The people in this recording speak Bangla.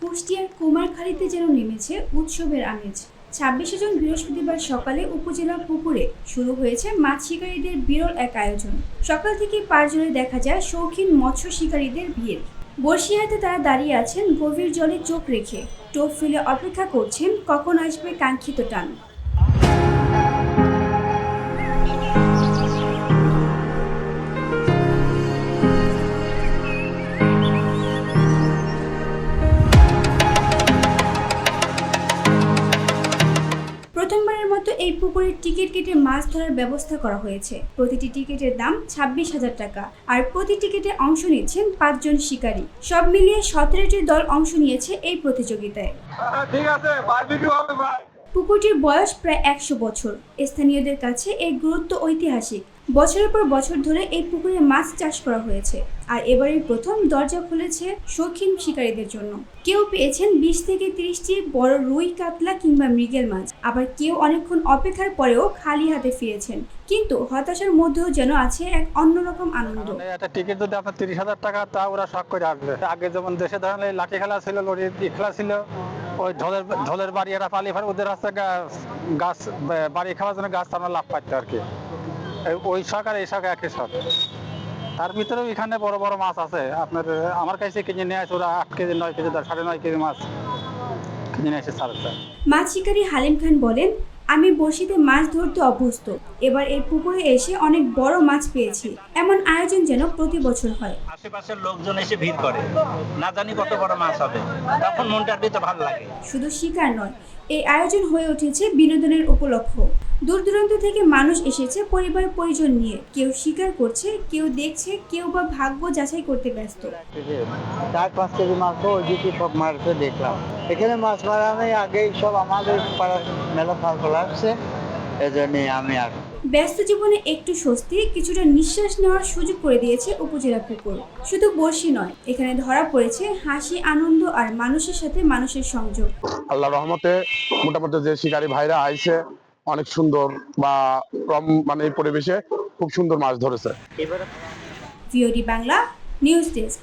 কুষ্টিয়ার কুমারখালীতে যেন নেমেছে উৎসবের আমেজ। 26শে জুন বৃহস্পতিবার সকালে উপজেলা পুকুরে শুরু হয়েছে মাছ শিকারীদের বিরল এক আয়োজন। সকাল থেকে পাড় জুড়ে দেখা যায় শৌখিন মৎস্য শিকারীদের ভিড়। বড়শি হাতে তারা দাঁড়িয়ে আছেন গভীর জলে চোখ রেখে, টোপ ফেলে অপেক্ষা করছেন কখন আসবে কাঙ্ক্ষিত টান। প্রথমবারের মতো এই পুকুরে টিকিট কেটে মাছ ধরার ব্যবস্থা করা হয়েছে। প্রতিটি টিকিটের দাম 26,000 টাকা, আর প্রতি টিকিটে অংশ নিচ্ছেন 5 জন শিকারী। সব মিলিয়ে 17টি দল অংশ নিয়েছে এই প্রতিযোগিতায়। পুকুরটির বয়স প্রায় 100 বছর। স্থানীয়দের কাছে এর গুরুত্ব ঐতিহাসিক। বছরের পর বছর ধরে এই পুকুরে মাছ চাষ করা হয়েছে, আর এবারেই প্রথম দরজা খুলেছে শৌখিন শিকারীদের জন্য। কেউ পেয়েছেন 20 থেকে 30টি বড় রুই, কাতলা কিংবা মৃগেল মাছ, আবার কেউ অনেকক্ষণ অপেক্ষার পরেও খালি হাতে ফিরেছেন। কিন্তু হতাশার মধ্যেও যেন আছে এক অন্যরকম আনন্দ। একটা টিকিট যদি আপনার 30,000 টাকা, তা ওরা শখ করে আসবে। আগে যেমন দেশে ধরেন লাঠি খেলা ছিল, লড়ি খেলা ছিল, ওই ঢোলের বাড়ি এরা পালি ফেলে ওদের রাস্তায় গাছ বাড়ি খাওয়ার জন্য গাছ আমরা লাভ পাইতো আর কি। ওই শখ আর এই শখ একই শখ। তার ভিতরেও এখানে বড় বড় মাছ আছে। আপনার আমার কাছে কিনে নিয়ে আসে ওরা 8 কেজি 9 কেজি 9.5 কেজি মাছ কিনে নিয়ে এসে ছাড়ছে। মাছ শিকারী হালিম খান বলেন, আমি বড়শিতে মাছ ধরতে অভ্যস্ত। এবার এই পুকুরে এসে অনেক বড় মাছ পেয়েছি। এমন আয়োজন যেন প্রতি বছর হয়। আশেপাশের লোকজন এসে ভিড় করে, না জানি কত বড় মাছ হবে, তখন মনটার ভিতরে ভালো লাগে। শুধু শিকার নয়, এই আয়োজন হয়ে উঠেছে বিনোদনের উপলক্ষ। দূর দূরান্ত থেকে মানুষ এসেছে পরিবার পরিজন নিয়ে। কেউ শিকার করছে, কেউ দেখছে, কেউ বা ভাগ্য যাচাই করতে ব্যস্ত। 4-5 কেজি মাছ ওই দিকে সব মারতে দেখলাম। এখানে মাছ মারা নেই, আগেই সব আমাদের পাড়ার মেলা ফাল চলে আসছে, এজন্য আমি আর ব্যস্ত জীবনে একটু স্বস্তি, কিছুটা নিঃশ্বাস নেওয়ার সুযোগ করে দিয়েছে উপজেলা পুকুর। শুধু বড়শি নয়, এখানে ধরা পড়েছে হাসি, আনন্দ আর মানুষের সাথে মানুষের সংযোগ। আল্লাহর রহমতে মোটামুটি যে শিকারী ভাইরা আইছে অনেক সুন্দর বা কম এই পরিবেশে খুব সুন্দর মাছ ধরেছে। VOD Bangla news desk.